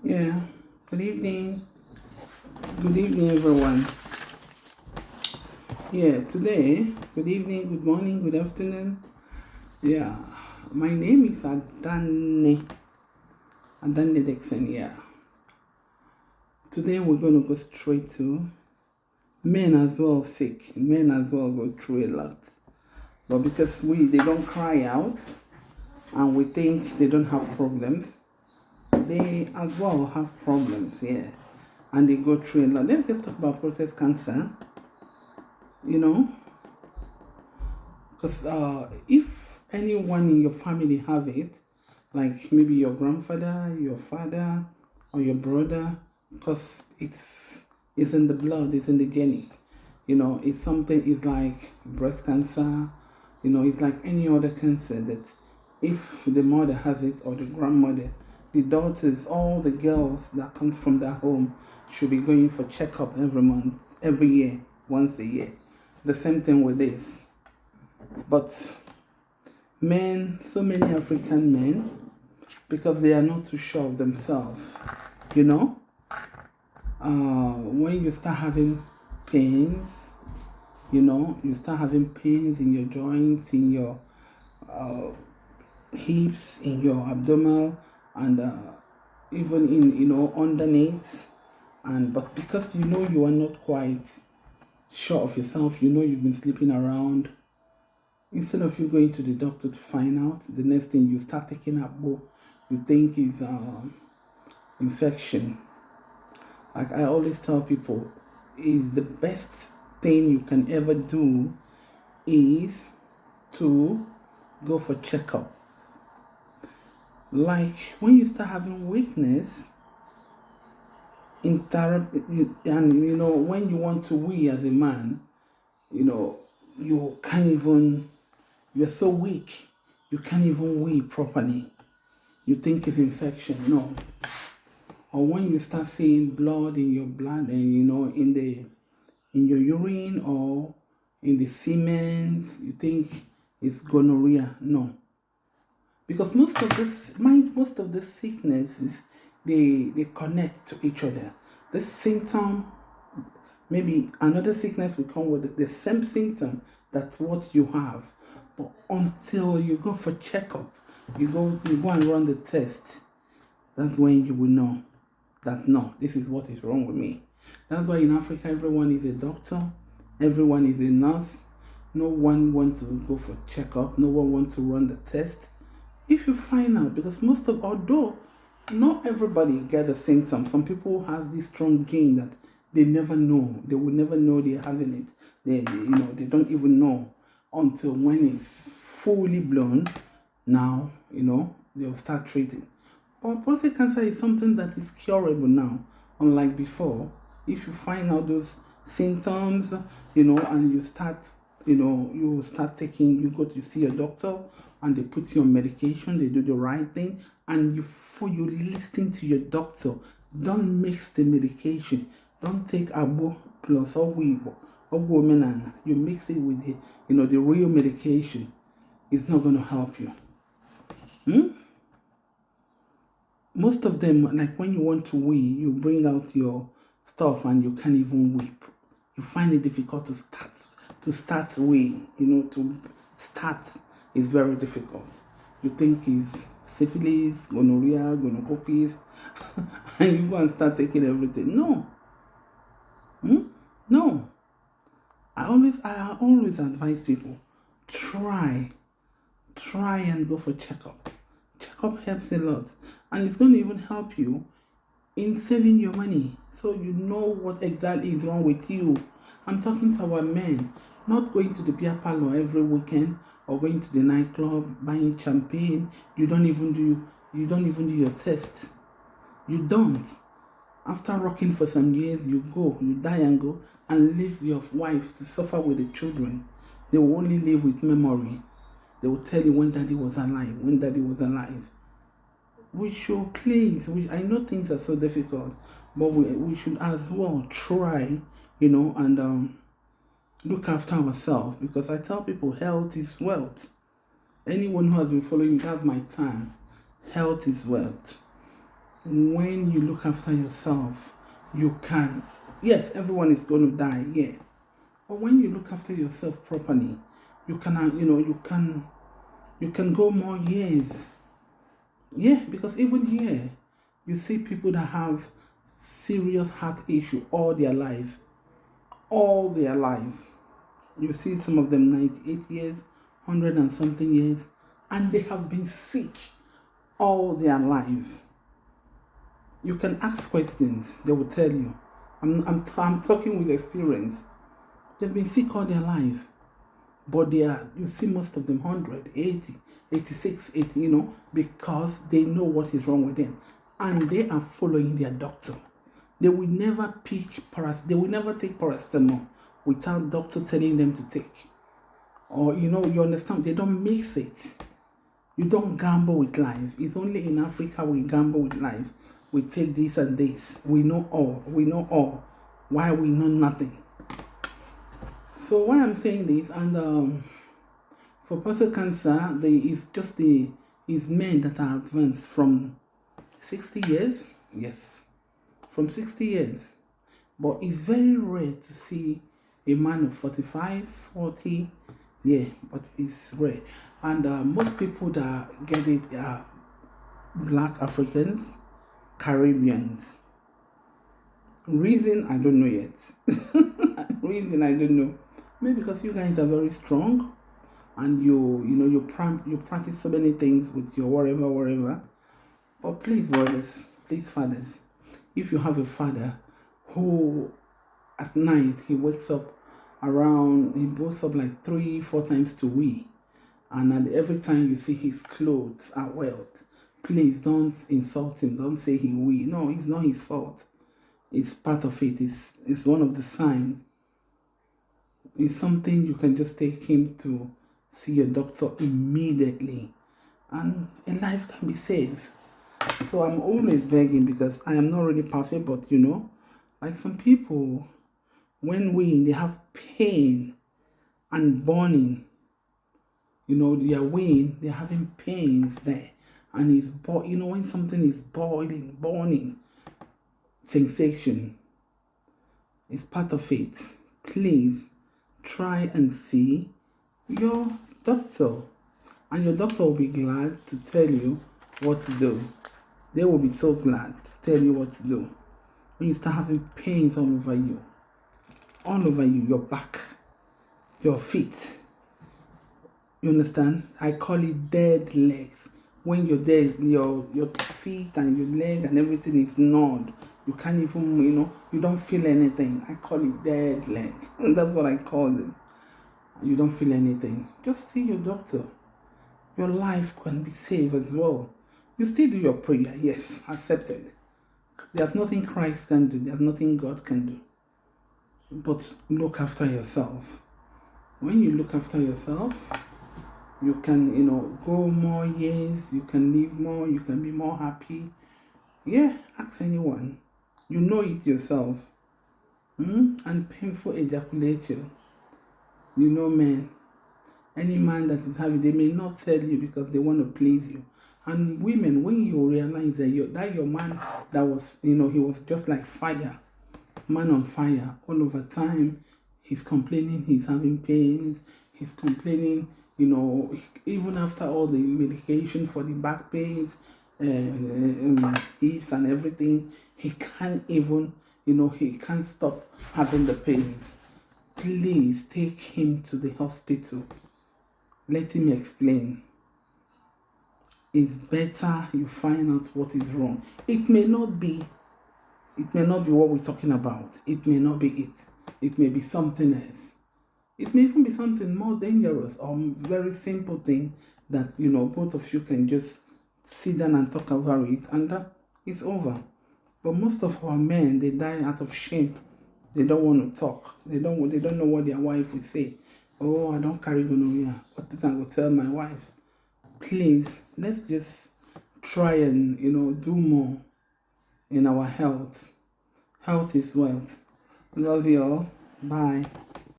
Yeah, good evening. Good evening, everyone. Yeah, today, good evening, good morning, good afternoon. Yeah, my name is Adane Dixon. Yeah, today we're going to go straight to men as well sick. Men as well go through a lot. But because they don't cry out and we think they don't have problems, they as well have problems, yeah. And they go through a lot. Let's just talk about prostate cancer, you know. Because if anyone in your family have it, like maybe your grandfather, your father, or your brother, because it's in the blood, it's in the gene. It's something. It's like breast cancer. It's like any other cancer that if the mother has it or the grandmother, the daughters, all the girls that comes from that home should be going for checkup every month, every year, once a year. The same thing with this. But men, so many African men, because they are not too sure of themselves, you know, when you start having pains, you start having pains in your joints, in your hips, in your abdomen, and even in, underneath. But because you are not quite sure of yourself, you've been sleeping around. Instead of you going to the doctor to find out, the next thing you start taking Agbo, you think is infection. Like I always tell people, is the best thing you can ever do is to go for checkup. Like when you start having weakness in therapy, and when you want to wee as a man, you can't even. You're so weak, you can't even wee properly. You think it's infection. No. Or when you start seeing blood in your blood and in your urine or in the semen, you think it's gonorrhea. No. Because most of the sicknesses they connect to each other. The symptom, maybe another sickness will come with the same symptom. That's what you have. But until you go for checkup, you go and run the test, that's when you will know that no, this is what is wrong with me. That's why in Africa everyone is a doctor, everyone is a nurse. No one wants to go for checkup, no one wants to run the test. If you find out, because although not everybody get the symptoms, some people have this strong gene that they never know, they will never know they're having it. They don't even know until when it's fully blown. Now, they'll start treating. But prostate cancer is something that is curable now, unlike before. If you find out those symptoms, and you go to see a doctor and they put you on medication, they do the right thing, and before you listen to your doctor, don't mix the medication. Don't take Abo plus Owibo or woman. You mix it with the real medication. It's not going to help you. Most of them, like when you want to wee, you bring out your stuff and you can't even weep. You find it difficult to start weeing. To start is very difficult. You think it's syphilis, gonorrhea, gonococcus, and you go and start taking everything. No. No. I always advise people, try and go for checkup. Checkup helps a lot, and it's going to even help you in saving your money, so you know what exactly is wrong with you. I'm talking to our men, not going to the beer parlor every weekend or going to the nightclub buying champagne. You don't even do your test. You don't. After rocking for some years, you die and go and leave your wife to suffer with the children. They will only live with memory. They will tell you when daddy was alive. We should please, I know things are so difficult, but we should as well try, and look after ourselves, because I tell people health is wealth. Anyone who has been following, that's my time. Health is wealth. when you look after yourself, you can, yes, everyone is going to die, yeah. But when you look after yourself properly, you can, you can go more years. Yeah, because even here, you see people that have serious heart issue all their life. All their life. You see some of them 98 years, 100 and something years, and they have been sick all their life. You can ask questions, they will tell you. I'm talking with experience. They've been sick all their life. But they are, you see most of them 100, 80, 86, 80, because they know what is wrong with them. And they are following their doctor. They will never take paracetamol without doctor telling them to take. Or, you understand, they don't mix it. You don't gamble with life. It's only in Africa we gamble with life. We take this and this. We know all. Why we know nothing? So why I'm saying this, and for prostate cancer, it's men that are advanced from 60 years. Yes, from 60 years. But it's very rare to see a man of 45, 40. Yeah, but it's rare. And most people that get it are Black Africans, Caribbeans. Reason, I don't know yet. Reason, I don't know. Maybe because you guys are very strong and you practice so many things with your whatever. But please, brothers, please, fathers, if you have a father who at night he wakes up like 3-4 times to wee, and every time you see his clothes are wet, please don't insult him. Don't say he wee. No, it's not his fault. It's part of it. It's one of the signs. It's something you can just take him to see your doctor immediately, and a life can be saved. So I'm always begging, because I am not really perfect, but like some people, when they have pain and burning, they are weighing, they're having pains there, and when something is boiling, burning, sensation, it's part of it. Please try and see your doctor, and your doctor will be glad to tell you what to do. They will be so glad to tell you what to do. When you start having pains all over you, your back, your feet, you understand? I call it dead legs. When you're dead, your feet and your leg and everything is gnawed. You can't even, you don't feel anything. I call it dead legs. That's what I call them. You don't feel anything. Just see your doctor. Your life can be saved as well. You still do your prayer, yes, accepted. There's nothing Christ can do. There's nothing God can do. But look after yourself. When you look after yourself, you can, go more years. You can live more. You can be more happy. Yeah, ask anyone. You know it yourself. And painful ejaculation. Men. Any man that is having, they may not tell you because they want to please you. And women, when you realize that your man that was, he was just like fire, man on fire, all over time, he's complaining, he's having pains, he's complaining, even after all the medication for the back pains, hips and everything, he can't even, he can't stop having the pains. Please take him to the hospital. Let him explain. It's better you find out what is wrong. It may not be what we're talking about. It may not be it. It may be something else. It may even be something more dangerous or very simple thing that, both of you can just sit down and talk about it, and it's over. But most of our men, they die out of shame. They don't want to talk. They don't know what their wife will say. Oh, I don't carry gonorrhea. What did I go tell my wife? Please, let's just try and, do more in our health. Health is wealth. Love you all. Bye.